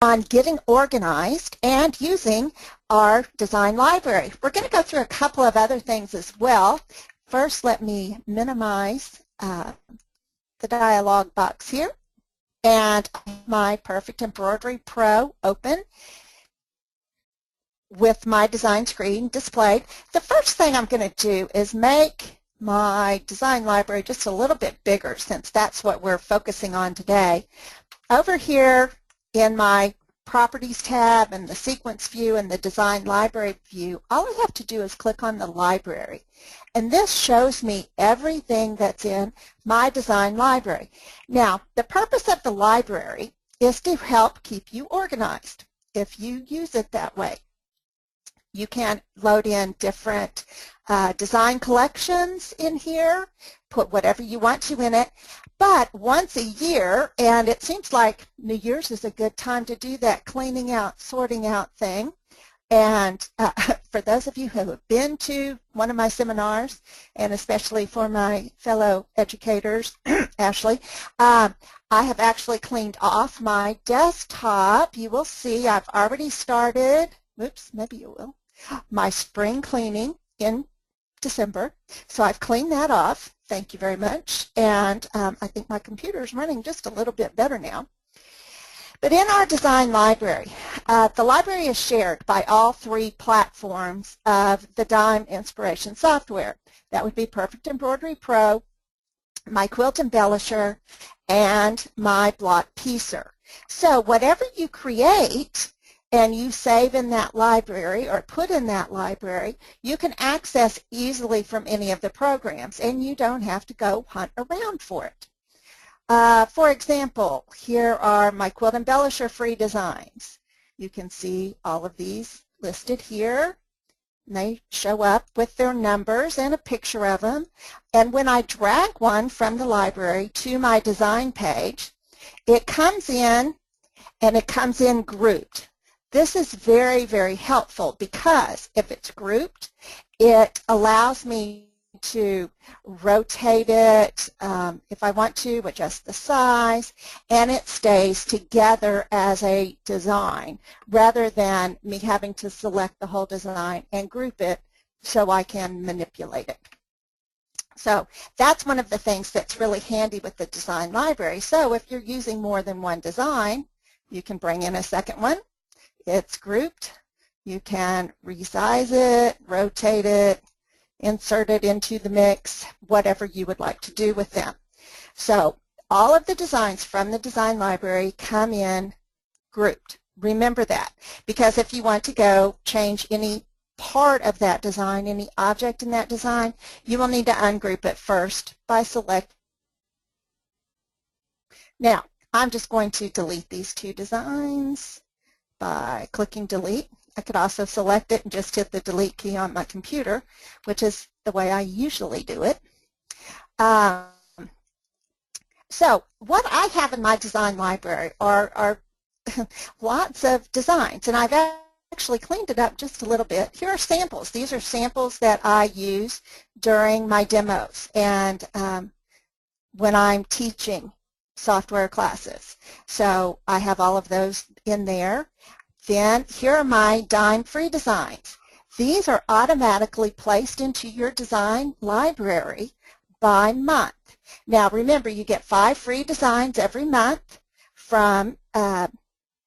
on getting organized and using our design library. We're going to go through a couple of other things as well. First, let me minimize the dialog box here, and my Perfect Embroidery Pro open with my design screen displayed. The first thing I'm going to do is make my design library just a little bit bigger, since that's what we're focusing on today. Over here in my Properties tab and the Sequence view and the Design Library view, all I have to do is click on the library. And this shows me everything that's in my design library. Now, the purpose of the library is to help keep you organized if you use it that way. You can load in different design collections in here, put whatever you want to in it, but once a year, and it seems like New Year's is a good time to do that cleaning out, sorting out thing. And for those of you who have been to one of my seminars, and especially for my fellow educators, Ashley, I have actually cleaned off my desktop. You will see I've already started, oops, maybe you will, my spring cleaning in December. So I've cleaned that off. Thank you very much. And I think my computer is running just a little bit better now. But in our design library, the library is shared by all three platforms of the Dime Inspiration software. That would be Perfect Embroidery Pro, my Quilt Embellisher, and my Block Piecer. So whatever you create and you save in that library or put in that library, you can access easily from any of the programs, and you don't have to go hunt around for it. For example, here are my Quilt Embellisher free designs. You can see all of these listed here. And they show up with their numbers and a picture of them. And when I drag one from the library to my design page, it comes in, and it comes in grouped. This is very, very helpful, because if it's grouped, it allows me to rotate it if I want to, adjust the size, and it stays together as a design rather than me having to select the whole design and group it so I can manipulate it. So that's one of the things that's really handy with the design library. So if you're using more than one design, you can bring in a second one. It's grouped. You can resize it, rotate it, insert it into the mix, whatever you would like to do with them. So all of the designs from the design library come in grouped. Remember that, because if you want to go change any part of that design, any object in that design, you will need to ungroup it first by select. Now, I'm just going to delete these two designs by clicking delete. I could also select it and just hit the delete key on my computer, which is the way I usually do it. So what I have in my design library are lots of designs, and I've actually cleaned it up just a little bit. Here are samples. These are samples that I use during my demos and when I'm teaching software classes. So I have all of those in there. Then here are my Dime free designs. These are automatically placed into your design library by month. Now remember, you get 5 free designs every month from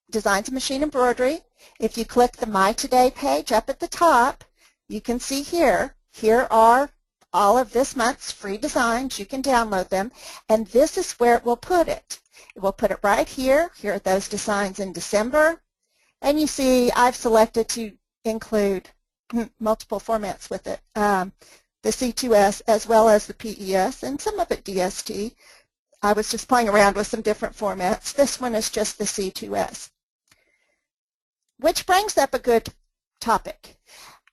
Designs and Machine Embroidery. If you click the My Today page up at the top, you can see here are all of this month's free designs. You can download them, and this is where it will put it. It will put it right here. Here are those designs in December. And you see I've selected to include multiple formats with it, the C2S as well as the PES, and some of it DST. I was just playing around with some different formats. This one is just the C2S. Which brings up a good topic.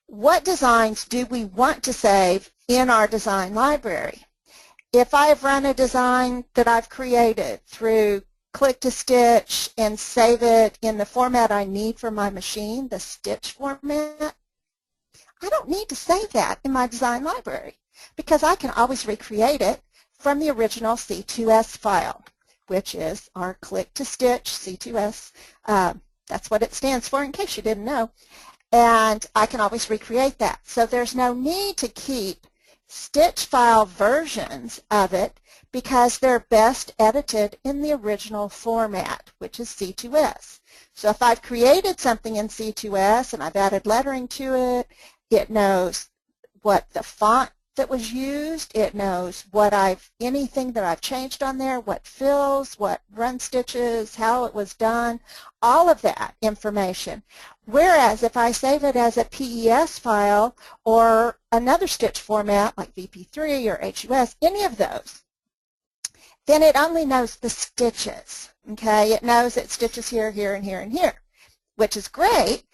What designs do we want to save in our design library? If I've run a design that I've created through click to stitch and save it in the format I need for my machine, the stitch format, I don't need to save that in my design library, because I can always recreate it from the original C2S file, which is our click to stitch C2S That's what it stands for, in case you didn't know. And I can always recreate that. So there's no need to keep stitch file versions of it because they're best edited in the original format, which is C2S. So if I've created something in C2S and I've added lettering to it, it knows what the font that was used, it knows what anything that I've changed on there, what fills, what run stitches, how it was done, all of that information. Whereas if I save it as a PES file or another stitch format like VP3 or HUS, any of those, then it only knows the stitches, okay? It knows it stitches here, here, and here, and here, which is great,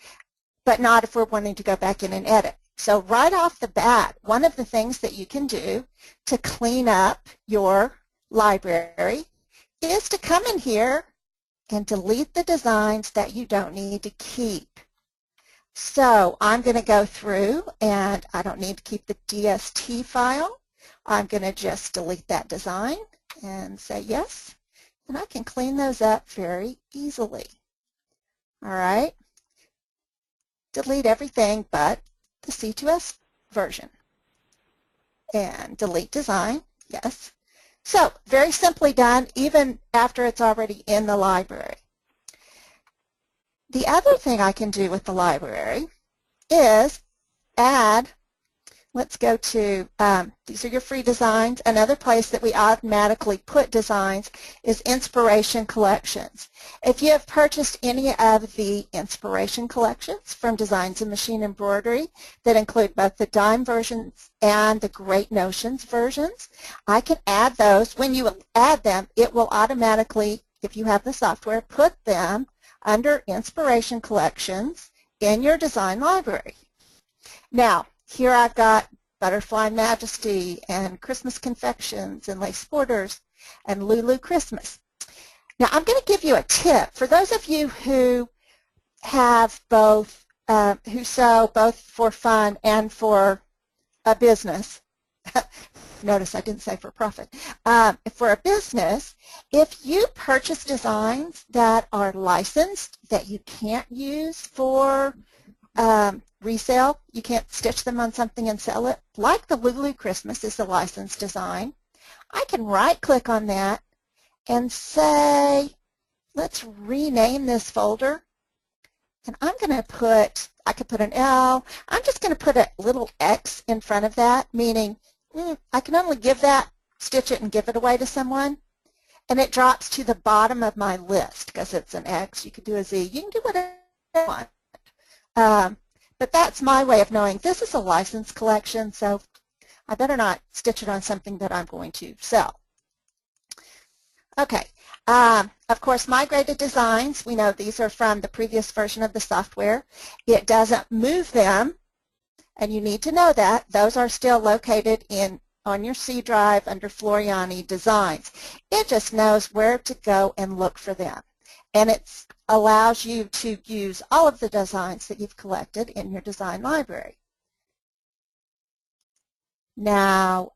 but not if we're wanting to go back in and edit. So right off the bat, one of the things that you can do to clean up your library is to come in here and delete the designs that you don't need to keep. So I'm going to go through, and I don't need to keep the DST file. I'm going to just delete that design and say yes, and I can clean those up very easily. All right, delete everything but the C2S version. And delete design, yes. So very simply done, even after it's already in the library. The other thing I can do with the library is add, let's go to, these are your free designs. Another place that we automatically put designs is inspiration collections. If you have purchased any of the inspiration collections from Designs in Machine Embroidery that include both the dime versions and the Great Notions versions, I can add those. When you add them, it will automatically, if you have the software, put them under inspiration collections in your design library. Now, here I've got Butterfly Majesty and Christmas Confections and Lace Borders and Lulu Christmas. Now I'm going to give you a tip. For those of you who have both, who sew both for fun and for a business, notice I didn't say for profit, for a business, if you purchase designs that are licensed that you can't use for resale, you can't stitch them on something and sell it, like the Lulu Christmas is a licensed design, I can right-click on that and say, let's rename this folder. And I'm going to put, I could put an L, I'm just going to put a little X in front of that, meaning I can only give that, stitch it and give it away to someone. And it drops to the bottom of my list because it's an X. You could do a Z. You can do whatever you want. But that's my way of knowing this is a licensed collection, so I better not stitch it on something that I'm going to sell. Okay, of course, migrated designs, we know these are from the previous version of the software. It doesn't move them, and you need to know that. Those are still located on your C drive under Floriani Designs. It just knows where to go and look for them. And it allows you to use all of the designs that you've collected in your design library. Now,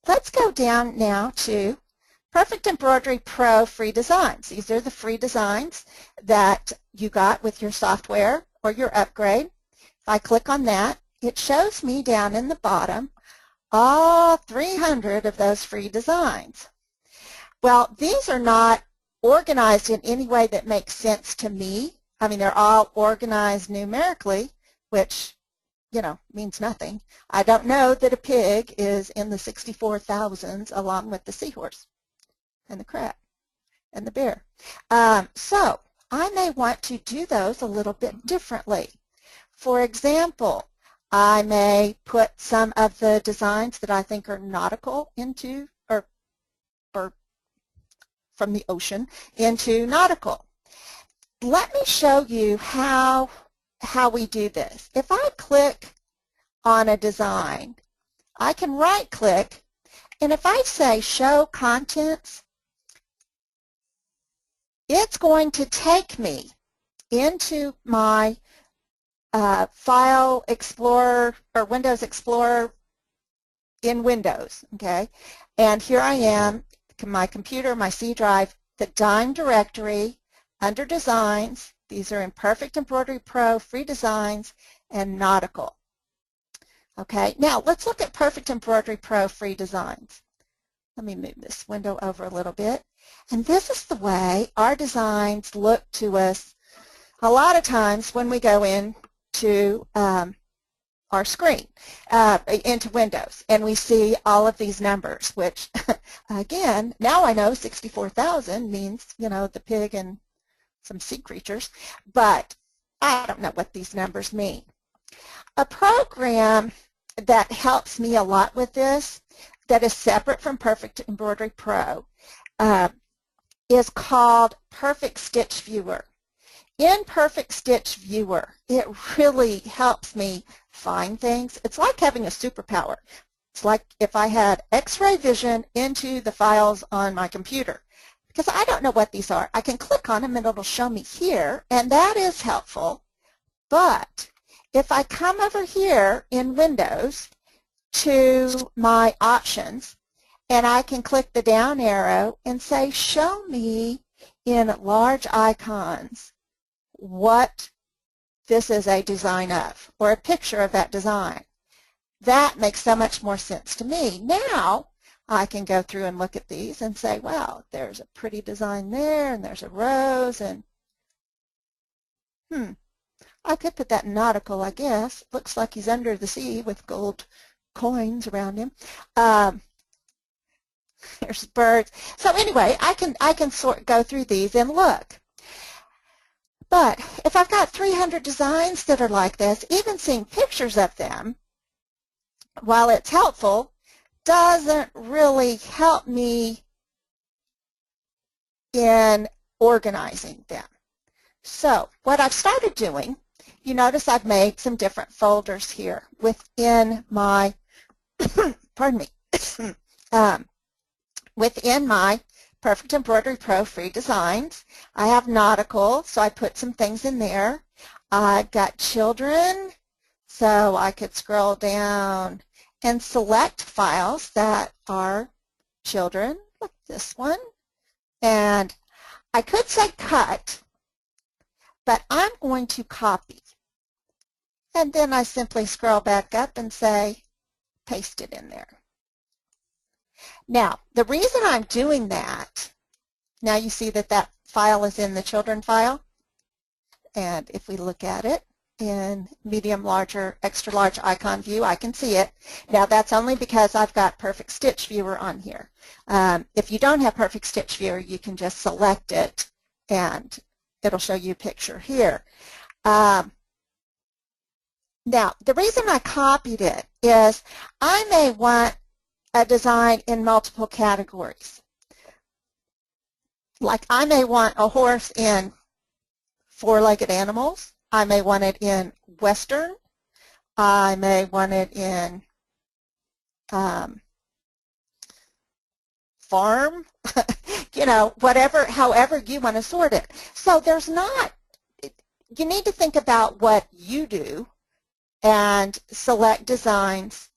let's go down now to Perfect Embroidery Pro free designs. These are the free designs that you got with your software or your upgrade. If I click on that, it shows me down in the bottom all 300 of those free designs. Well, these are not organized in any way that makes sense to me. I mean, they're all organized numerically, which, you know, means nothing. I don't know that a pig is in the 64,000s along with the seahorse and the crab and the bear. So I may want to do those a little bit differently. For example, I may put some of the designs that I think are nautical into, or from the ocean into nautical. Let me show you how we do this. If I click on a design, I can right-click, and if I say Show Contents, it's going to take me into my File Explorer or Windows Explorer in Windows, okay? And here I am, my computer, my C drive, the dime directory, under Designs, these are in Perfect Embroidery Pro, Free Designs, and Nautical. Okay, now let's look at Perfect Embroidery Pro Free Designs. Let me move this window over a little bit. And this is the way our designs look to us a lot of times when we go into our screen, into Windows, and we see all of these numbers, which, again, now I know 64,000 means, you know, the pig and some sea creatures, but I don't know what these numbers mean. A program that helps me a lot with this, that is separate from Perfect Embroidery Pro, is called Perfect Stitch Viewer. In Perfect Stitch Viewer, it really helps me find things. It's like having a superpower. It's like if I had X-ray vision into the files on my computer, because I don't know what these are. I can click on them and it'll show me here, and that is helpful. But if I come over here in Windows to my options, and I can click the down arrow and say, show me in large icons what this is a design of, or a picture of that design. That makes so much more sense to me. Now I can go through and look at these and say, wow, there's a pretty design there, and there's a rose, and I could put that in nautical, I guess. Looks like he's under the sea with gold coins around him. There's birds. So anyway, I can go through these and look. But if I've got 300 designs that are like this, even seeing pictures of them, while it's helpful, doesn't really help me in organizing them. So what I've started doing, you notice I've made some different folders here within my, pardon me, within my Perfect Embroidery Pro Free Designs. I have Nautical, so I put some things in there. I've got Children, so I could scroll down and select files that are children, like this one. And I could say cut, but I'm going to copy. And then I simply scroll back up and say, paste it in there. Now, the reason I'm doing that, now you see that that file is in the children file. And if we look at it in medium, larger, extra large icon view, I can see it. Now, that's only because I've got Perfect Stitch Viewer on here. If you don't have Perfect Stitch Viewer, you can just select it and it'll show you a picture here. Now, the reason I copied it is I may want a design in multiple categories. Like I may want a horse in four-legged animals. I may want it in Western. I may want it in farm, you know, whatever, however you want to sort it. So there's not, you need to think about what you do and select designs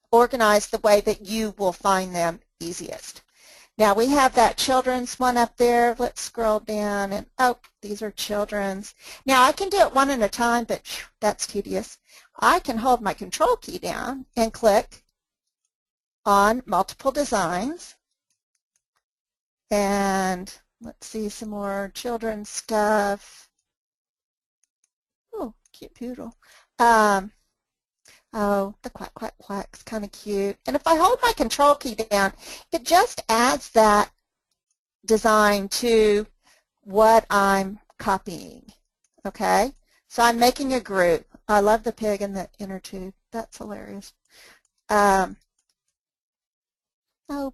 organized the way that you will find them easiest. Now we have that children's one up there. Let's scroll down and, oh, these are children's. Now I can do it one at a time, but that's tedious. I can hold my control key down and click on multiple designs. And let's see some more children's stuff. Oh, cute poodle. Oh, the quack, quack, quack's kind of cute. And if I hold my control key down, it just adds that design to what I'm copying, okay? So I'm making a group. I love the pig in the inner tube. That's hilarious. Oh,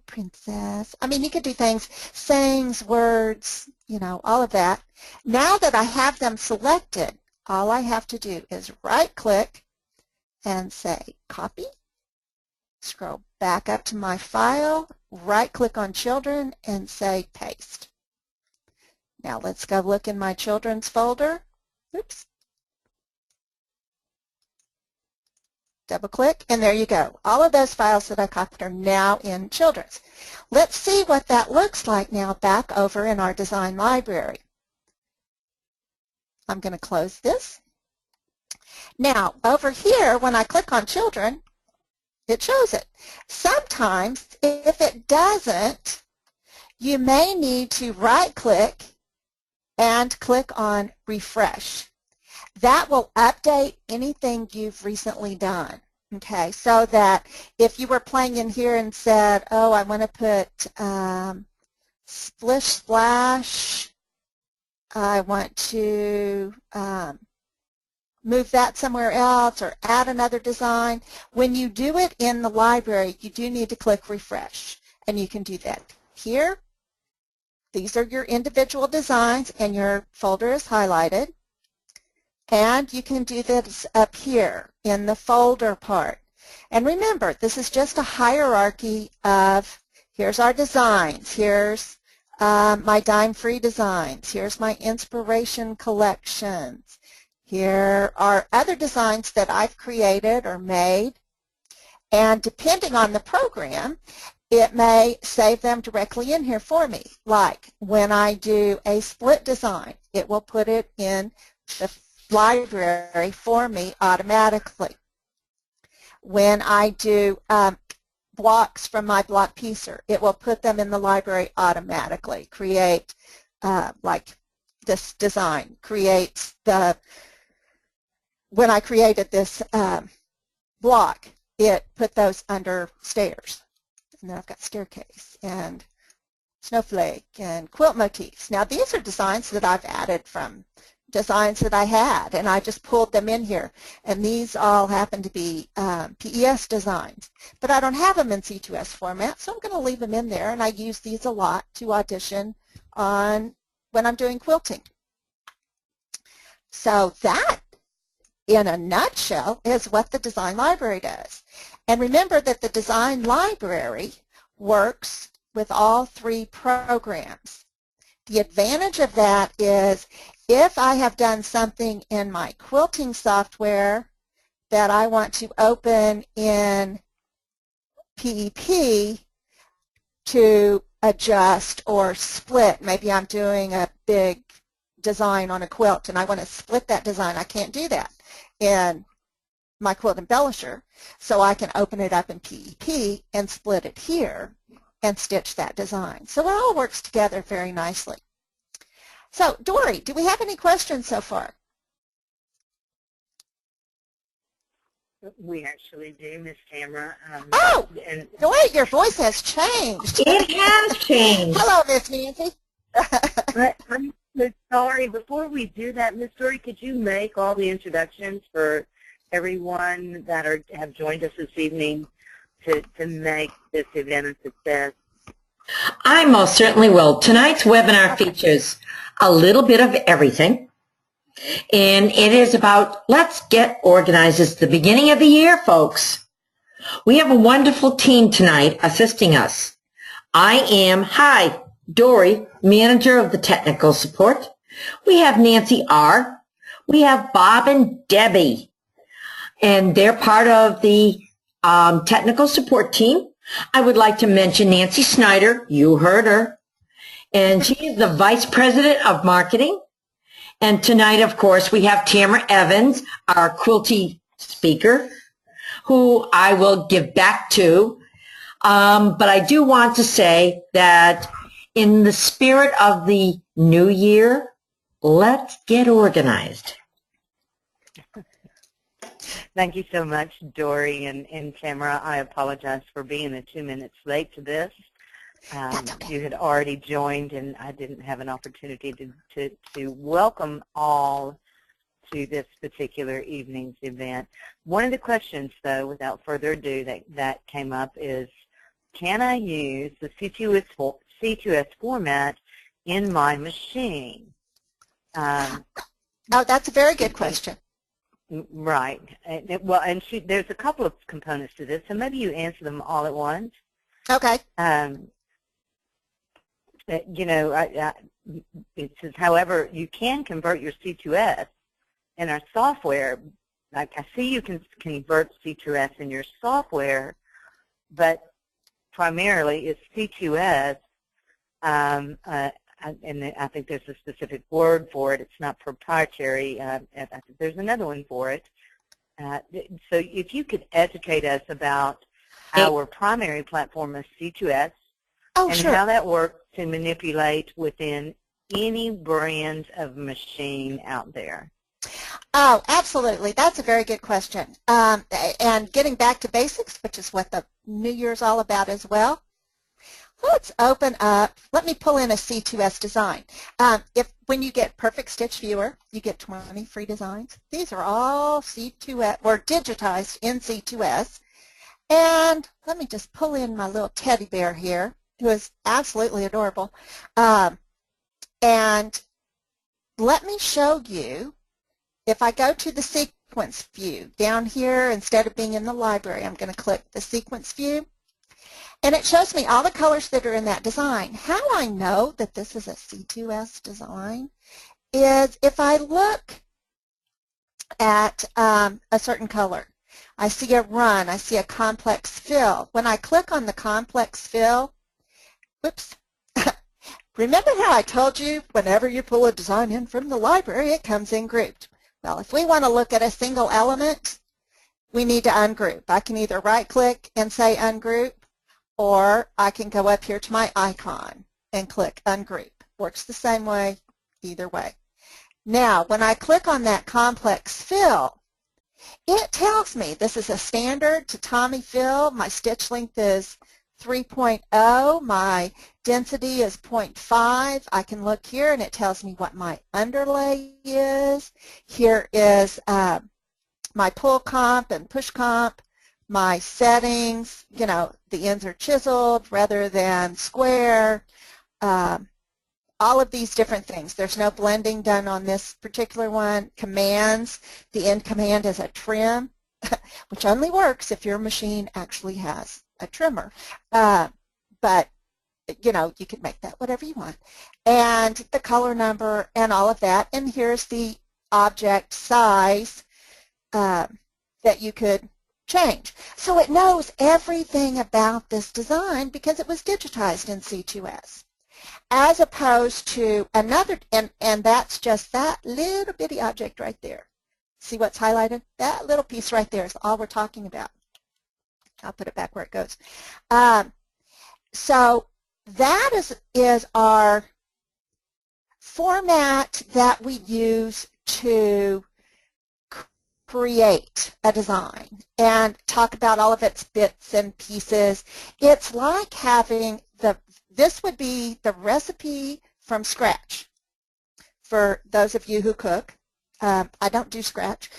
princess. I mean, you could do things, sayings, words, you know, all of that. Now that I have them selected, all I have to do is right-click and say copy, scroll back up to my file, right-click on children and say paste. Now let's go look in my children's folder. Oops. Double click, and there you go. All of those files that I copied are now in Children's. Let's see what that looks like now back over in our design library. I'm going to close this. Now, over here, when I click on Children, it shows it. Sometimes, if it doesn't, you may need to right-click and click on Refresh. That will update anything you've recently done, okay? So that if you were playing in here and said, oh, I want to put Splish Splash, I want to move that somewhere else or add another design, when you do it in the library, you do need to click Refresh, and you can do that here. These are your individual designs, and your folder is highlighted. And you can do this up here in the folder part. And remember, this is just a hierarchy of, here's our designs, here's my dime-free designs, here's my inspiration collections, here are other designs that I've created or made. And depending on the program, it may save them directly in here for me. Like when I do a split design, it will put it in the library for me automatically. When I do blocks from my block piecer, it will put them in the library automatically. Create, like this design creates the, when I created this block, it put those under stairs. And then I've got staircase and snowflake and quilt motifs. Now these are designs that I've added from designs that I had, and I just pulled them in here. And these all happen to be PES designs. But I don't have them in C2S format, so I'm going to leave them in there, and I use these a lot to audition on when I'm doing quilting. So that, in a nutshell, is what the design library does. And remember that the design library works with all three programs. The advantage of that is if I have done something in my quilting software that I want to open in PEP to adjust or split, maybe I'm doing a big design on a quilt and I want to split that design, I can't do that in my quilt embellisher, so I can open it up in PEP and split it here and stitch that design. So it all works together very nicely. So, Dory, do we have any questions so far? We actually do, Miss Tamara. Oh, Dory, your voice has changed. It has changed. Hello, Miss Nancy. I'm so sorry. Before we do that, Miss Dory, could you make all the introductions for everyone that have joined us this evening to make this event a success? I most certainly will. Tonight's webinar features a little bit of everything, and it is about let's get organized. It's the beginning of the year, folks. We have a wonderful team tonight assisting us. I am, Dory, manager of the technical support. We have Nancy R. We have Bob and Debbie, and they're part of the technical support team. I would like to mention Nancy Snyder. You heard her. And she is the Vice President of Marketing. And tonight, of course, we have Tamara Evans, our quilty speaker, who I will give back to. But I do want to say that in the spirit of the new year, let's get organized. Thank you so much, Dory and Tamara. I apologize for being 2 minutes late to this. You had already joined, and I didn't have an opportunity to welcome all to this particular evening's event. One of the questions, though, without further ado, that came up is, can I use the C2S format in my machine? Oh, that's a very good question. Right. Well, and there's a couple of components to this, so maybe you answer them all at once. Okay. You know, it says, however, you can convert your C2S in our software, like I see you can convert C2S in your software, but primarily it's C2S, and I think there's a specific word for it. It's not proprietary. I think there's another one for it. So if you could educate us about our primary platform is C2S, and sure. how that works to manipulate within any brand of machine out there. Oh, absolutely. That's a very good question. And getting back to basics, which is what the New Year's all about as well. Let's open up, let me pull in a C2S design. When you get Perfect Stitch Viewer, you get 20 free designs. These are all C2S, or digitized in C2S. And let me just pull in my little teddy bear here, who is absolutely adorable. And let me show you, if I go to the sequence view, down here, instead of being in the library, I'm going to click the sequence view. And it shows me all the colors that are in that design. How I know that this is a C2S design is if I look at a certain color. I see a run, I see a complex fill. When I click on the complex fill, whoops, remember how I told you whenever you pull a design in from the library, it comes in grouped. Well, if we want to look at a single element, we need to ungroup. I can either right-click and say ungroup, or I can go up here to my icon and click ungroup. Works the same way, either way. Now, when I click on that complex fill, it tells me this is a standard tatami fill. My stitch length is 3.0. My density is 0.5. I can look here and it tells me what my underlay is. Here is my pull comp and push comp. My settings, you know, the ends are chiseled rather than square. All of these different things. There's no blending done on this particular one. Commands, the end command is a trim, which only works if your machine actually has a trimmer. But, you know, you can make that whatever you want. And the color number and all of that. And here's the object size that you could change. So it knows everything about this design because it was digitized in C2S. As opposed to another, and that's just that little bitty object right there. See what's highlighted? That little piece right there is all we're talking about. I'll put it back where it goes. So that is our format that we use to create a design and talk about all of its bits and pieces. It's like having this would be the recipe from scratch for those of you who cook. I don't do scratch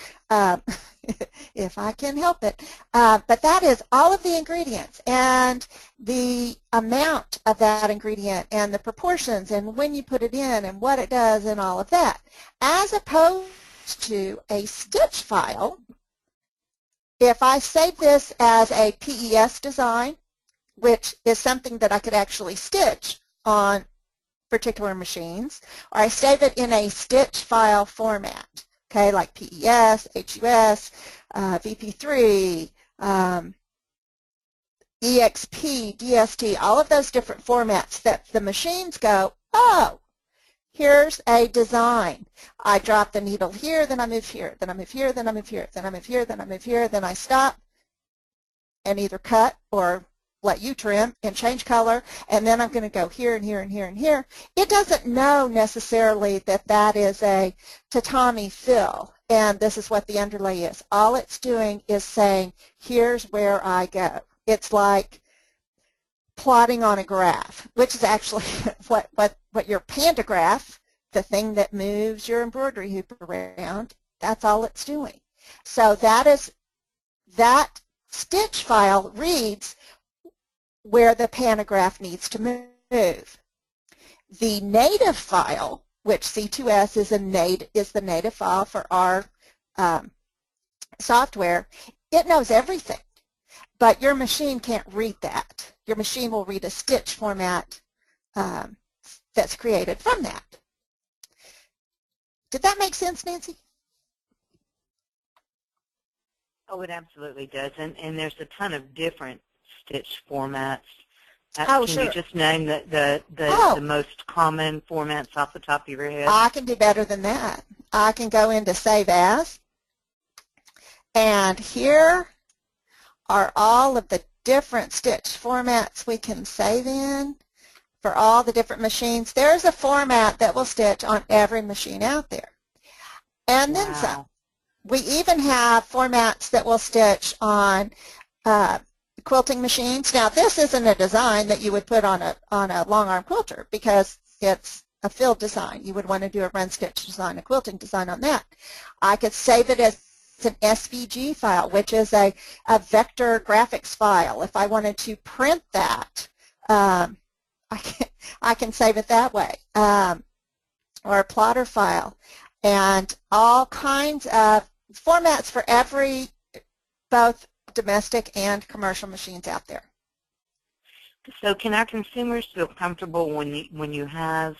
if I can help it. But that is all of the ingredients and the amount of that ingredient and the proportions and when you put it in and what it does and all of that. As opposed to a stitch file, if I save this as a PES design, which is something that I could actually stitch on particular machines, or I save it in a stitch file format, okay, like PES, HUS, VP3, EXP, DST, all of those different formats that the machines go, oh, here's a design. I drop the needle here, then I move here, then I move here, then I move here, then I move here, then I move here, then I stop and either cut or let you trim and change color, and then I'm going to go here and here and here and here. It doesn't know necessarily that that is a tatami fill, and this is what the underlay is. All it's doing is saying, here's where I go. It's like plotting on a graph, which is actually what your pantograph, the thing that moves your embroidery hoop around, that's all it's doing. So that stitch file reads where the pantograph needs to move. The native file, which C2S is the native file for our software, it knows everything, but your machine can't read that. Your machine will read a stitch format that's created from that. Did that make sense, Nancy? Oh, it absolutely does, and there's a ton of different stitch formats. Oh, Can you sure. just name the most common formats off the top of your head? I can do better than that. I can go into Save As, and here are all of the different stitch formats we can save in for all the different machines. There's a format that will stitch on every machine out there. And then some. Wow. We even have formats that will stitch on quilting machines. Now, this isn't a design that you would put on a long arm quilter because it's a filled design. You would want to do a run stitch design, a quilting design on that. I could save it as an SVG file, which is a vector graphics file. If I wanted to print that, I can save it that way, or a plotter file, and all kinds of formats for every, both domestic and commercial machines out there. So can our consumers feel comfortable when you have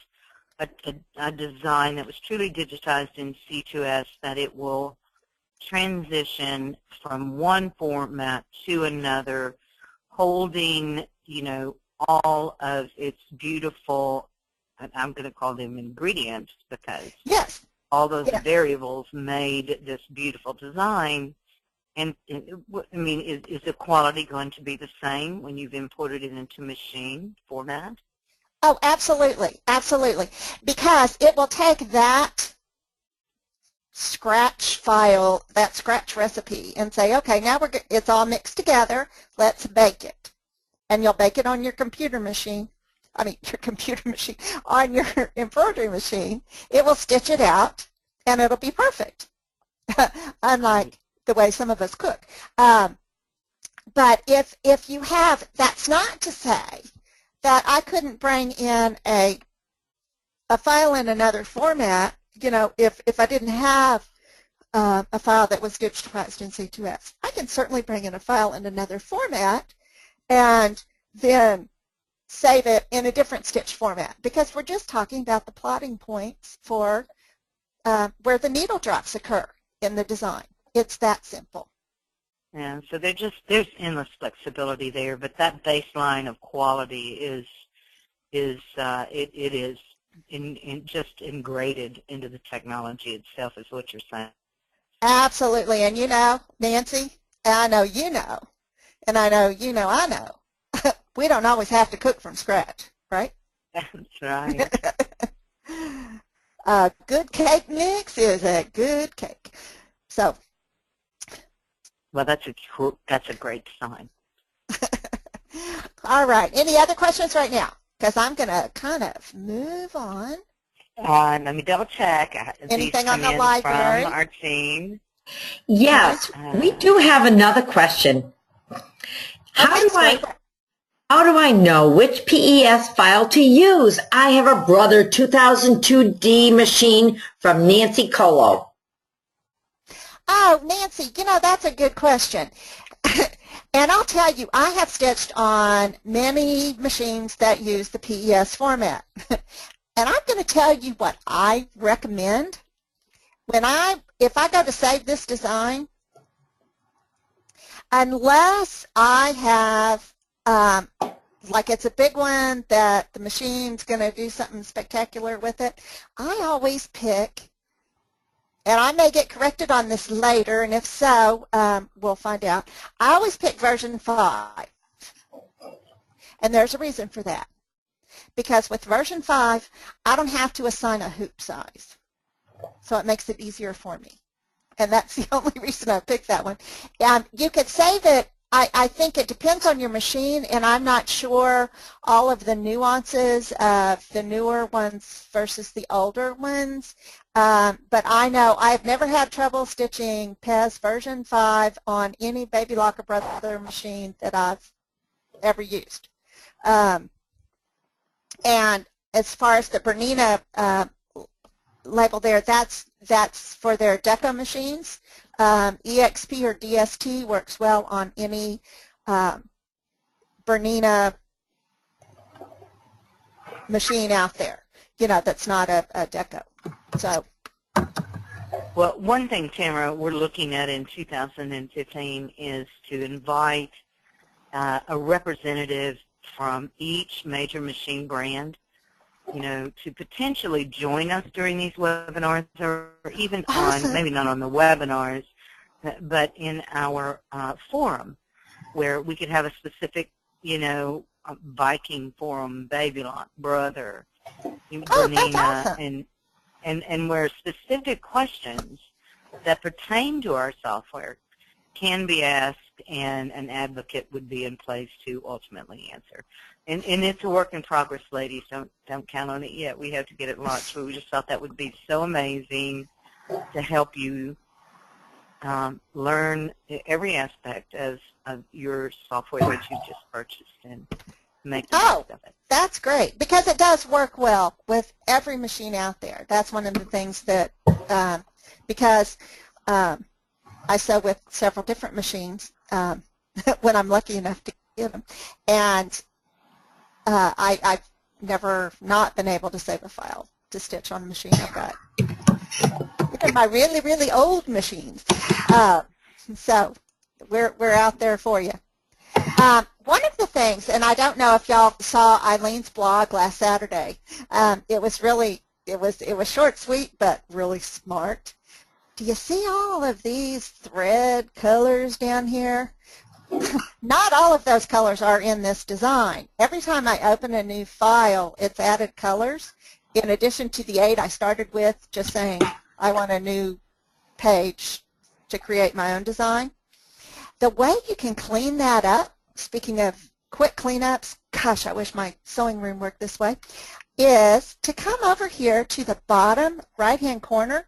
a design that was truly digitized in C2S that it will transition from one format to another, holding, you know, all of its beautiful, and I'm going to call them ingredients because Yes. all those Yes. variables made this beautiful design. And I mean, is the quality going to be the same when you've imported it into machine format? Oh, absolutely, absolutely, because it will take that scratch file, that scratch recipe, and say, okay, now it's all mixed together, let's bake it. And you'll bake it on your computer machine, on your embroidery machine. It will stitch it out, and it'll be perfect, unlike the way some of us cook. But if you have, that's not to say that I couldn't bring in a file in another format, you know, if I didn't have a file that was digitized in C2S. I can certainly bring in a file in another format and then save it in a different stitch format, because we're just talking about the plotting points for where the needle drops occur in the design. It's that simple. Yeah, so there's endless flexibility there, but that baseline of quality is just ingrained into the technology itself, is what you're saying. Absolutely, and you know, Nancy, I know you know, and I know you know I know, we don't always have to cook from scratch, right? That's right. A good cake mix is a good cake. So. Well, that's a great sign. All right. Any other questions right now? Because I'm going to kind of move on. Let me double check. Anything on the library? From our team. Yes, we do have another question. How do I know which PES file to use? I have a Brother 2002D machine from Nancy Colo. Oh, Nancy, you know, that's a good question. And I'll tell you, I have stitched on many machines that use the PES format. And I'm going to tell you what I recommend. If I go to save this design, unless I have, like it's a big one that the machine's going to do something spectacular with it, I always pick, and I may get corrected on this later, and if so, we'll find out. I always pick version 5, and there's a reason for that. Because with version 5, I don't have to assign a hoop size, so it makes it easier for me. And that's the only reason I picked that one. You could save it. I think it depends on your machine, and I'm not sure all of the nuances of the newer ones versus the older ones. But I know I've never had trouble stitching PES version 5 on any Baby Locker Brother machine that I've ever used. And as far as the Bernina label there, that's for their deco machines. EXP or DST works well on any Bernina machine out there, you know, that's not a deco. So Well, one thing, Tamara, we're looking at in 2015 is to invite a representative from each major machine brand, you know, to potentially join us during these webinars, or even on, maybe not on the webinars, but in our forum, where we could have a specific, you know, Viking forum, Babylon, Brother, Bernina, and where specific questions that pertain to our software can be asked, and an advocate would be in place to ultimately answer. And it's a work in progress, ladies. Don't count on it yet. We have to get it launched. But we just thought that would be so amazing to help you learn every aspect of your software that you just purchased and make the best of it. That's great, because it does work well with every machine out there. That's one of the things that, because I sew with several different machines when I'm lucky enough to get them, and I've never not been able to save a file to stitch on a machine I've got. Even my really, really old machines. So we're out there for you. One of the things, and I don't know if y'all saw Eileen's blog last Saturday. It was short, sweet, but really smart. Do you see all of these thread colors down here? Not all of those colors are in this design. Every time I open a new file, it's added colors. In addition to the 8 I started with, just saying I want a new page to create my own design. The way you can clean that up, speaking of quick cleanups, gosh, I wish my sewing room worked this way, is to come over here to the bottom right-hand corner,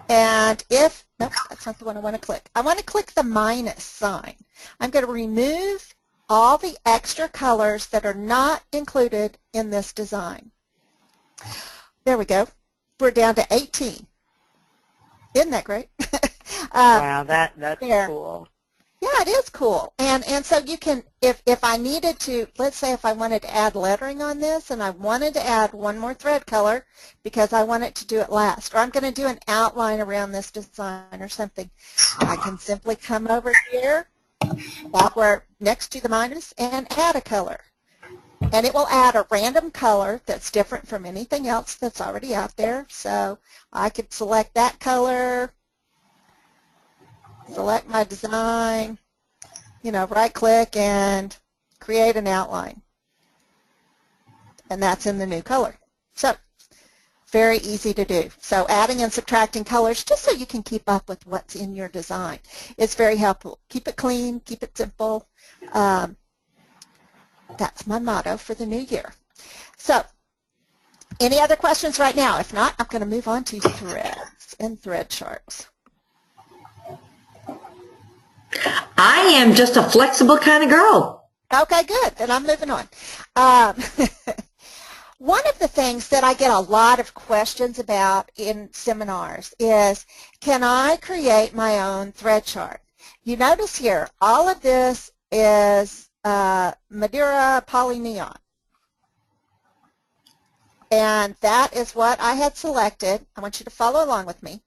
and if, nope, that's not the one I want to click. I want to click the minus sign. I'm going to remove all the extra colors that are not included in this design. There we go. We're down to 18. Isn't that great? Wow, that's there. cool. Yeah, it is cool. And so you can, if I needed to, let's say if I wanted to add lettering on this and I wanted to add one more thread color because I want it to do it last, or I'm going to do an outline around this design or something, I can simply come over here, back where next to the minus, and add a color. And it will add a random color that's different from anything else that's already out there. So I could select that color, select my design, you know, right-click and create an outline. And that's in the new color. So very easy to do. So adding and subtracting colors just so you can keep up with what's in your design is very helpful. Keep it clean, keep it simple. That's my motto for the new year. So any other questions right now? If not, I'm going to move on to threads and thread charts. I am just a flexible kind of girl. Okay, good. Then I'm moving on. One of the things that I get a lot of questions about in seminars is, can I create my own thread chart? You notice here, all of this is Madeira Polyneon. And that is what I had selected. I want you to follow along with me.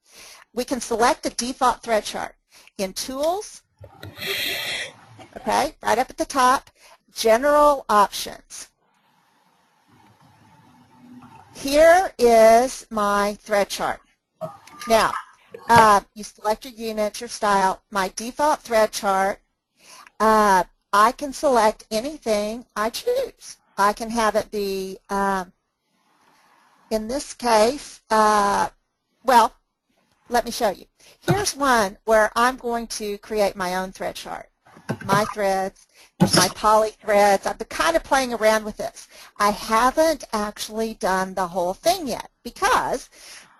We can select a default thread chart in Tools, okay, right up at the top, General Options. Here is my thread chart. Now, you select your unit, your style. My default thread chart, I can select anything I choose. I can have it be, in this case, well, let me show you. Here's one where I'm going to create my own thread chart. My threads, my poly threads. I've been kind of playing around with this. I haven't actually done the whole thing yet because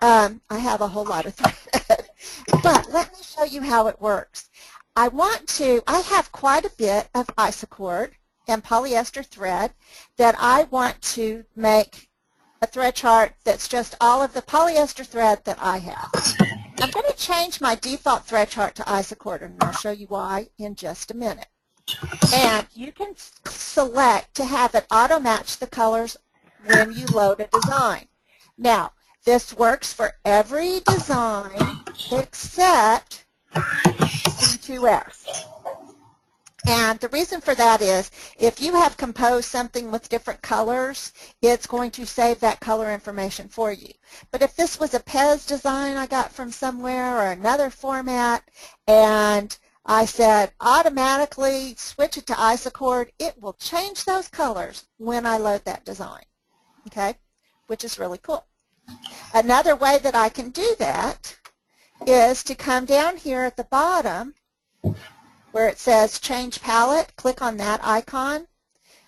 I have a whole lot of thread. But let me show you how it works. I have quite a bit of isocord and polyester thread that I want to make a thread chart that's just all of the polyester thread that I have. I'm going to change my default thread chart to isocord, and I'll show you why in just a minute. And you can select to have it auto-match the colors when you load a design. Now, This works for every design except C2S. And the reason for that is if you have composed something with different colors, it's going to save that color information for you. But if this was a Pez design I got from somewhere or another format, and I said automatically switch it to Isochord, it will change those colors when I load that design, okay, which is really cool. Another way that I can do that is to come down here at the bottom where it says change palette, click on that icon,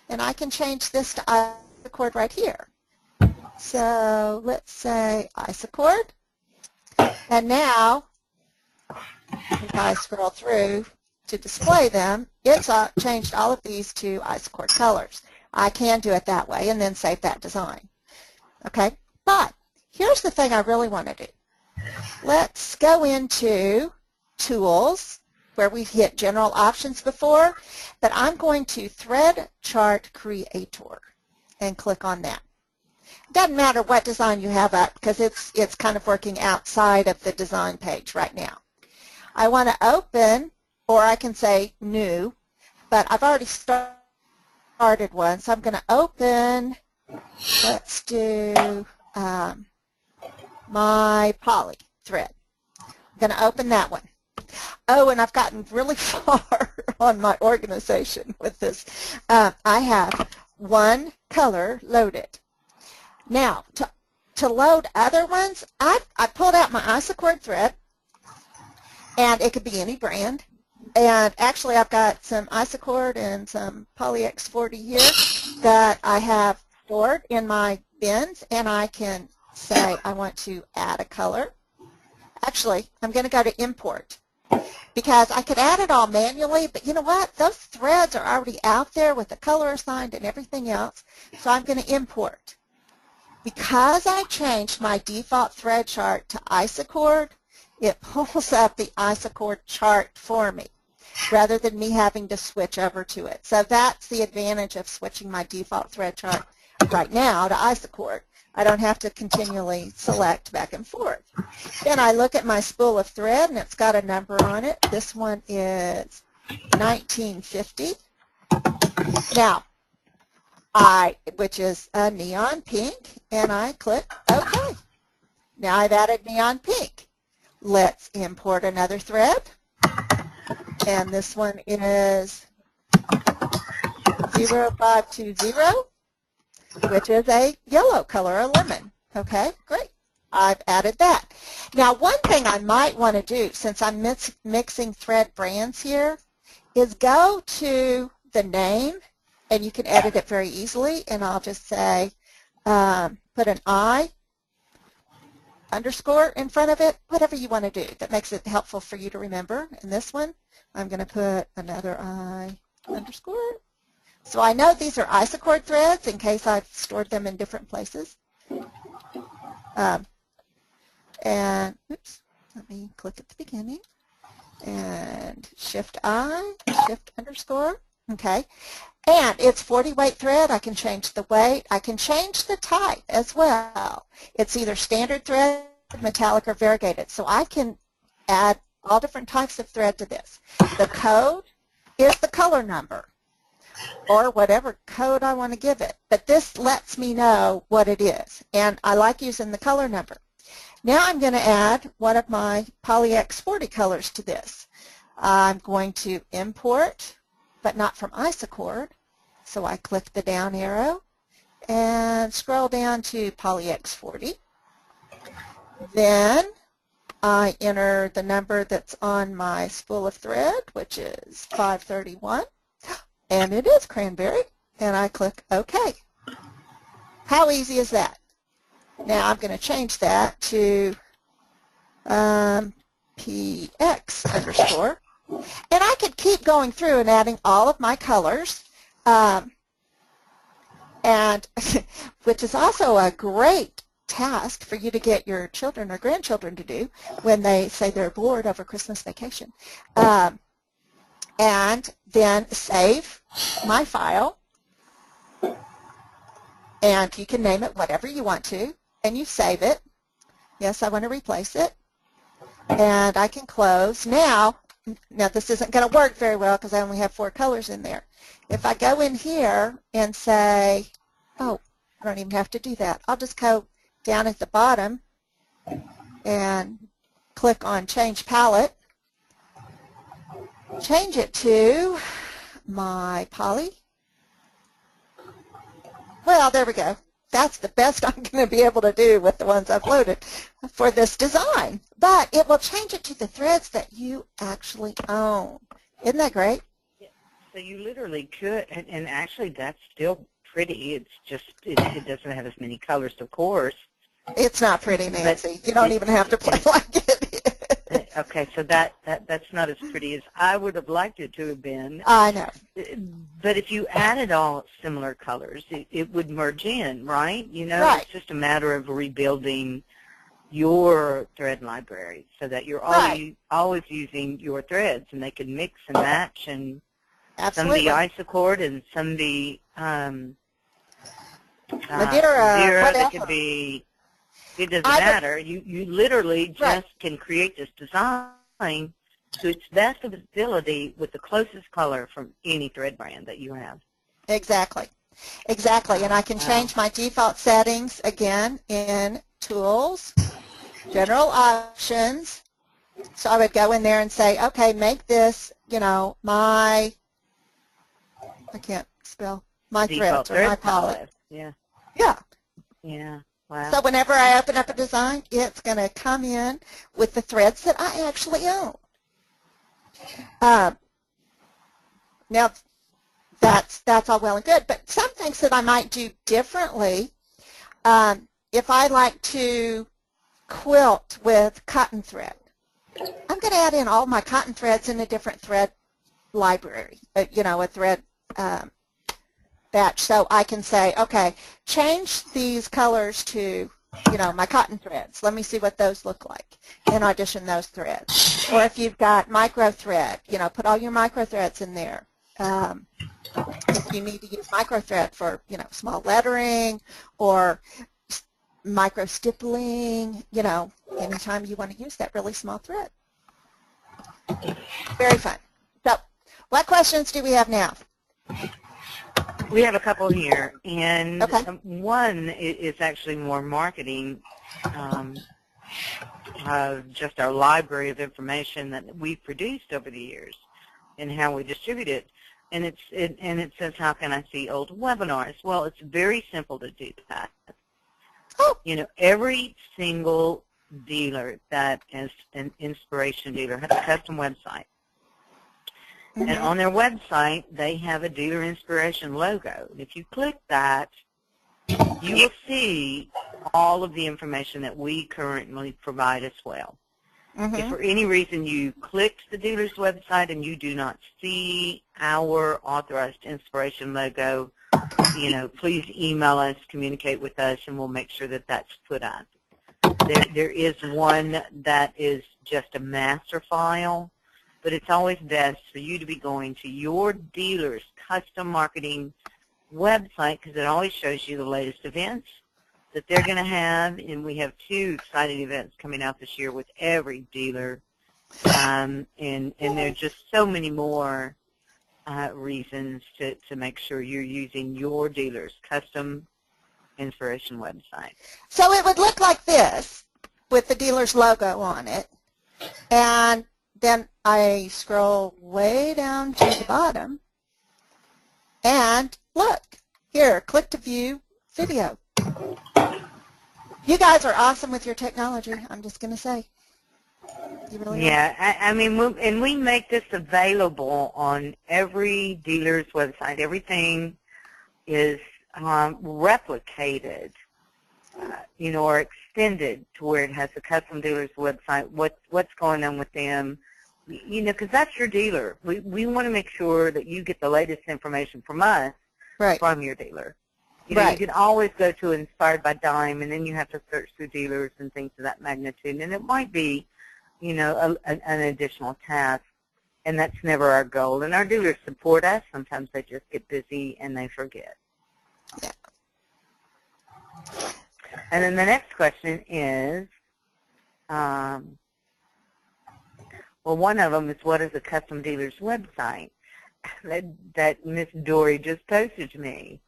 and I can change this to Isochord right here. So let's say Isochord, and now if I scroll through to display them, it's changed all of these to Isochord colors. I can do it that way and then save that design. Okay, but here's the thing I really want to do. Let's go into Tools, where we've hit General Options before, but I'm going to Thread Chart Creator and click on that. It doesn't matter what design you have up because it's kind of working outside of the design page right now. I want to open, or I can say New, but I've already started one, so I'm going to open, let's do my poly thread. I'm going to open that one. Oh, and I've gotten really far on my organization with this. I have one color loaded. Now, to load other ones, I pulled out my Isochord thread, and it could be any brand. And actually, I've got some Isochord and some Poly X40 here that I have stored in my bins, and I can say I want to add a color. Actually, I'm going to go to Import, because I could add it all manually, but you know what? Those threads are already out there with the color assigned and everything else, so I'm going to import. Because I changed my default thread chart to Isochord, it pulls up the Isochord chart for me, rather than me having to switch over to it. So that's the advantage of switching my default thread chart right now to Isochord. I don't have to continually select back and forth. Then I look at my spool of thread, and it's got a number on it. This one is 1950. Now, which is a neon pink, and I click OK. Now I've added neon pink. Let's import another thread, and this one is 0520. Which is a yellow color, a lemon. Okay, great. I've added that. Now, one thing I might want to do, since I'm mixing thread brands here, is go to the name, and you can edit it very easily, and I'll just say, put an I underscore in front of it, whatever you want to do that makes it helpful for you to remember. In this one, I'm going to put another I underscore. So I know these are Isochord threads in case I've stored them in different places. And oops, let me click at the beginning. And Shift I, Shift underscore. Okay. And it's 40 weight thread. I can change the weight. I can change the type as well. It's either standard thread, metallic, or variegated. So I can add all different types of thread to this. The code is the color number, or whatever code I want to give it. But this lets me know what it is, and I like using the color number. Now I'm going to add one of my Poly X40 colors to this. I'm going to import, but not from Isochord, so I click the down arrow and scroll down to Poly X40. Then I enter the number that's on my spool of thread, which is 531. And it is cranberry, and I click OK. How easy is that? Now I'm going to change that to PX underscore, and I could keep going through and adding all of my colors, and which is also a great task for you to get your children or grandchildren to do when they say they're bored over Christmas vacation. And then save my file, and you can name it whatever you want to, and you save it, Yes, I want to replace it. And I can close. Now this isn't going to work very well because I only have 4 colors in there. If I go in here and say, oh, I don't even have to do that. I'll just go down at the bottom and click on Change Palette. Change it to my poly. Well, there we go. That's the best I'm going to be able to do with the ones I've loaded for this design. But it will change it to the threads that you actually own. Isn't that great? Yeah. So you literally could, and actually that's still pretty. It's just, it doesn't have as many colors, of course. It's not pretty, Nancy. You don't even have to play like it. Okay, so that's not as pretty as I would have liked it to have been. I know. But if you added all similar colors, it would merge in, right? You know, right. It's just a matter of rebuilding your thread library so that you're always using your threads, and they can mix and match, and Absolutely. some be isochord and some be Madeira, that could be. It doesn't matter. You literally just can create this design to its best of its ability with the closest color from any thread brand that you have. Exactly. Exactly. And I can change my default settings again in Tools, General Options. So I would go in there and say, okay, make this, you know, my, I can't spell, my Default threads or my palette. Yeah. Yeah. Yeah. Wow. So whenever I open up a design, it's going to come in with the threads that I actually own. Now, that's all well and good, but some things that I might do differently, if I like to quilt with cotton thread, I'm going to add in all my cotton threads in a different thread library, you know, a thread batch. So I can say, okay, change these colors to, you know, my cotton threads. Let me see what those look like and audition those threads. Or if you've got micro thread, you know, put all your micro threads in there. If you need to use micro thread for, you know, small lettering or micro stippling, you know, anytime you want to use that really small thread. Very fun. So what questions do we have now? We have a couple here, and okay. One is actually more marketing, just our library of information that we've produced over the years and how we distribute it. And it says, how can I see old webinars? Well, it's very simple to do that. Oh. You know, every single dealer that is an inspiration dealer has a custom website. Mm-hmm. And on their website, they have a Dealer Inspiration logo. If you click that, you will see all of the information that we currently provide as well. Mm-hmm. If for any reason you clicked the dealer's website and you do not see our authorized inspiration logo, you know, please email us, communicate with us, and we'll make sure that that's put up. There is one that is just a master file, but it's always best for you to be going to your dealer's custom marketing website because it always shows you the latest events that they're going to have, and we have 2 exciting events coming out this year with every dealer, and there are just so many more reasons to make sure you're using your dealer's custom inspiration website. So it would look like this with the dealer's logo on it, and then I scroll way down to the bottom, and look, here, click to view video. You guys are awesome with your technology, I'm just going to say. You really are. I mean, we make this available on every dealer's website. Everything is replicated, you know, or extended to where it has a custom dealer's website, what's going on with them, you know, because that's your dealer. We want to make sure that you get the latest information from us, from your dealer. You know, you can always go to Inspired by Dime, and then you have to search through dealers and things of that magnitude, and it might be, you know, an additional task, and that's never our goal. And our dealers support us. Sometimes they just get busy and they forget. Yeah. And then the next question is, well, one of them is what is a custom dealer's website that Miss Dory just posted to me.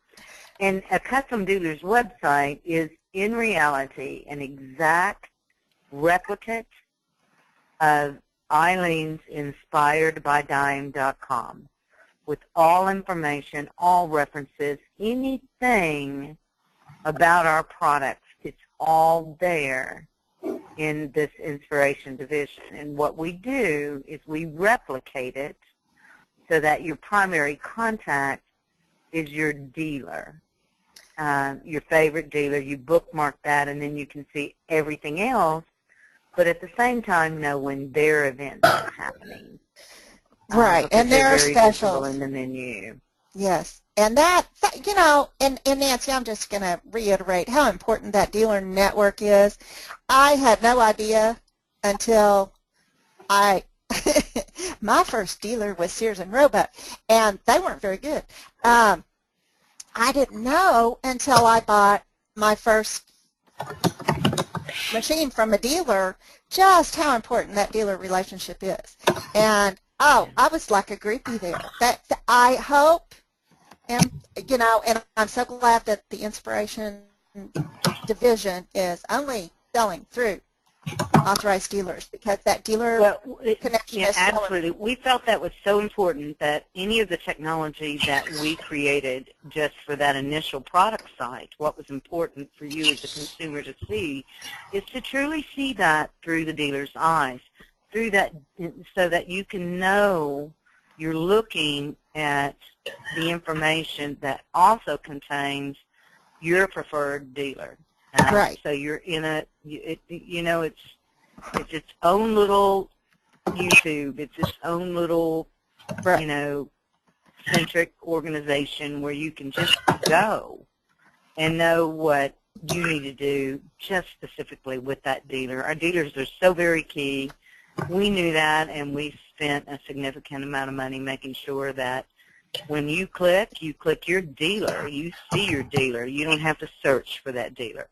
And a custom dealer's website is, in reality, an exact replicate of Eileen's InspiredByDime.com with all information, all references, anything about our products. It's all there in this inspiration division. And what we do is we replicate it so that your primary contact is your dealer, your favorite dealer. You bookmark that, and then you can see everything else, but at the same time know when their events are happening. Right, and they're special in the menu. Yes, and that you know, and Nancy, I'm just going to reiterate how important that dealer network is. I had no idea until my first dealer was Sears and Roebuck, and they weren't very good. I didn't know until I bought my first machine from a dealer just how important that dealer relationship is. And oh, I was like a groupie there. That I hope, and you know, and I'm so glad that the Inspiration division is only selling through authorized dealers, because that dealer connection is absolutely. We felt that was so important that any of the technology that we created just for that initial product site, what was important for you as a consumer to see, is to truly see that through the dealer's eyes, through that, so that you can know you're looking at the information that also contains your preferred dealer. Right. So you're in a, you know, it's its own little YouTube. It's its own little, right. you know, centric organization where you can just go and know what you need to do just specifically with that dealer. Our dealers are so very key. We knew that, and we spent a significant amount of money making sure that when you click your dealer. You see your dealer. You don't have to search for that dealer.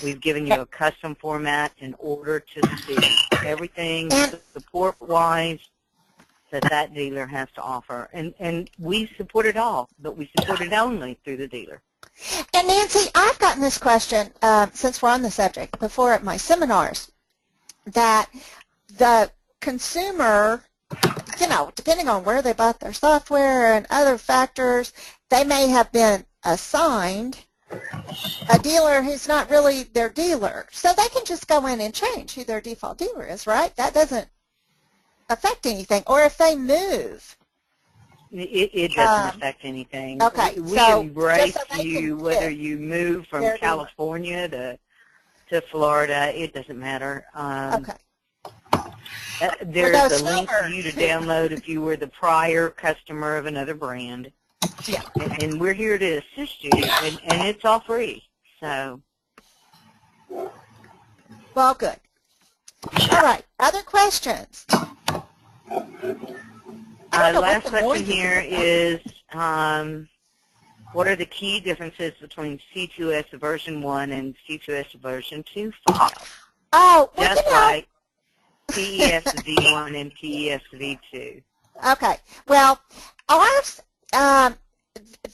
We've given you a custom format in order to see everything support-wise that dealer has to offer. And we support it all, but we support it only through the dealer. And Nancy, I've gotten this question, since we're on the subject, before at my seminars, that the consumer, you know, depending on where they bought their software and other factors, they may have been assigned a dealer who's not really their dealer. So they can just go in and change who their default dealer is, right? That doesn't affect anything. Or if they move. It doesn't affect anything. Okay. We so embrace you whether you move from California to Florida. It doesn't matter. Okay. There's a link for you to download if you were the prior customer of another brand. Yeah. And we're here to assist you, and it's all free. So. Well, good. All right. Other questions? Last question here is, what are the key differences between C2S version 1 and C2S version 2 files? Oh, well, just like TES V1 and TES V2. Okay. Well, ours,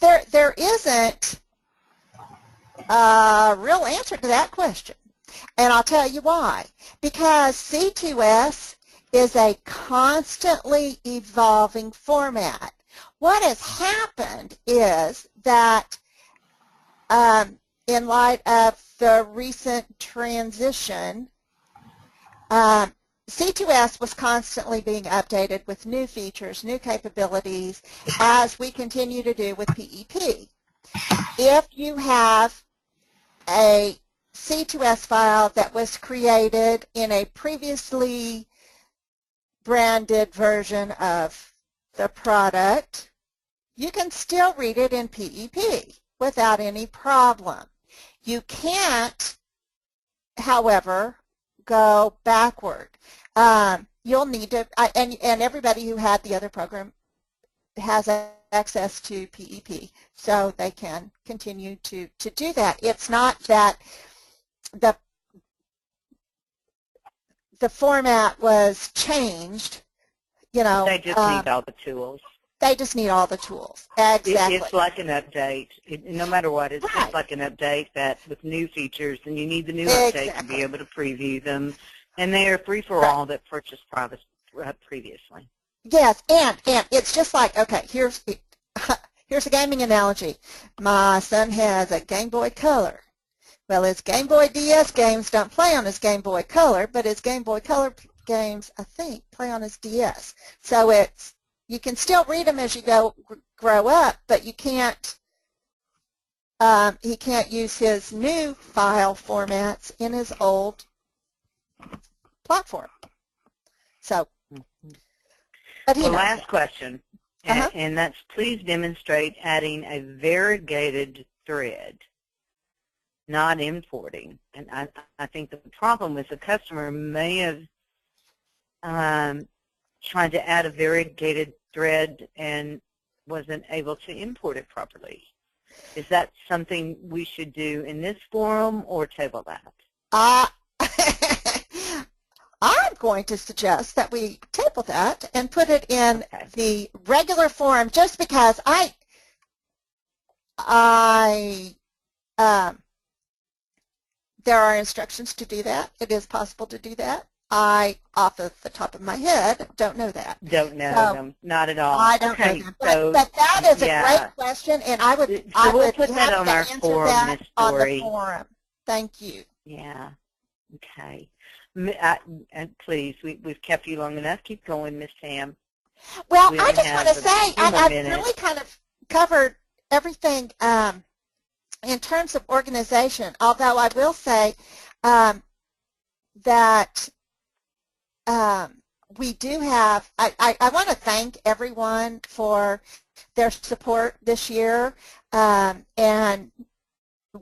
there isn't a real answer to that question, and I'll tell you why. Because C2S is a constantly evolving format. What has happened is that in light of the recent transition, C2S was constantly being updated with new features, new capabilities, as we continue to do with PEP. If you have a C2S file that was created in a previously branded version of the product, you can still read it in PEP without any problem. You can't, however, go backward. You'll need to, and everybody who had the other program has access to PEP, so they can continue to do that. It's not that the format was changed, you know. They just need all the tools. They just need all the tools. Exactly. It's like an update. No matter what, it's Right. just like an update that with new features, and you need the new update to be able to preview them. And they are free for all that purchased previously. Yes, and it's just like, okay, here's a gaming analogy. My son has a Game Boy Color. Well, his Game Boy DS games don't play on his Game Boy Color, but his Game Boy Color games, I think, play on his DS. So you can still read them as you grow up, but you can't. He can't use his new file formats in his old platform. So, but he knows last that. question, and that's please demonstrate adding a variegated thread, not importing. And I think the problem is the customer may have tried to add a variegated thread and wasn't able to import it properly. Is that something we should do in this forum or table that? I'm going to suggest that we table that and put it in the regular forum, just because there are instructions to do that. It is possible to do that. I, off of the top of my head, don't know that. Don't know them, not at all. I don't know them. But that is a great question, and I would we'll put that on our forum, Miss Dory. On the forum. Thank you. Yeah. Okay. And please, we've kept you long enough. Keep going, Miss Tam. Well, I just want to say I've really kind of covered everything in terms of organization, although I will say that we do have, I want to thank everyone for their support this year, and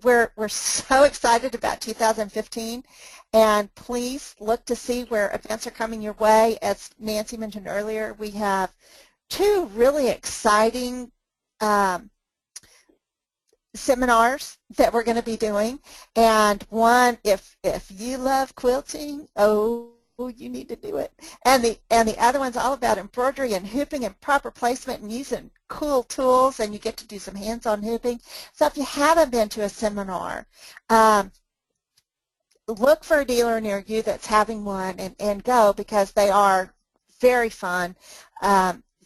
we're so excited about 2015, and please look to see where events are coming your way. As Nancy mentioned earlier, we have 2 really exciting seminars that we're going to be doing, and one, if you love quilting, you need to do it, and the other one's all about embroidery and hooping and proper placement and using cool tools, and you get to do some hands-on hooping. So if you haven't been to a seminar, look for a dealer near you that's having one, and go, because they are very fun,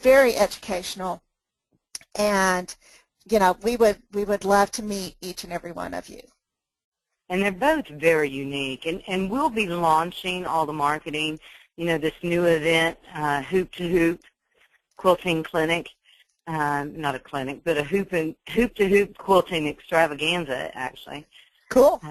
very educational, and you know, we would love to meet each and every one of you. And they're both very unique, and we'll be launching all the marketing. You know, this new event, Hoop to Hoop Quilting Clinic, not a clinic, but a Hoop to Hoop Quilting Extravaganza, actually. Cool.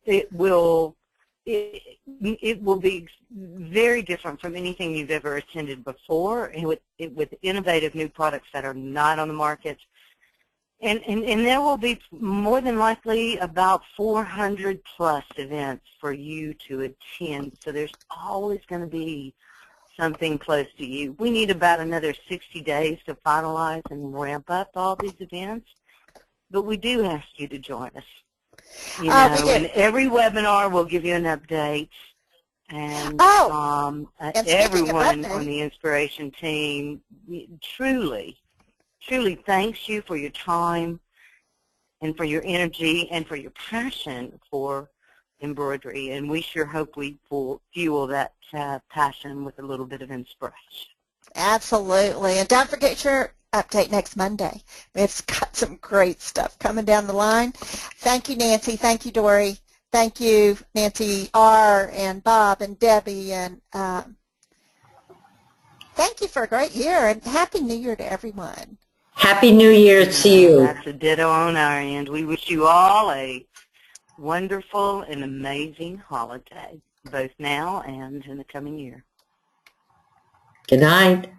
It will be very different from anything you've ever attended before, and with innovative new products that are not on the market. And there will be more than likely about 400 plus events for you to attend. So there's always going to be something close to you. We need about another 60 days to finalize and ramp up all these events, but we do ask you to join us. You know, and every webinar will give you an update, and everyone on the Inspiration team truly thanks you for your time and for your energy and for your passion for embroidery, and we sure hope we fuel that passion with a little bit of inspiration. Absolutely, and don't forget your update next Monday. We've got some great stuff coming down the line. Thank you, Nancy. Thank you, Dory. Thank you, Nancy R. and Bob and Debbie, and thank you for a great year, and Happy New Year to everyone. Happy New Year to you. That's a ditto on our end. We wish you all a wonderful and amazing holiday, both now and in the coming year. Good night.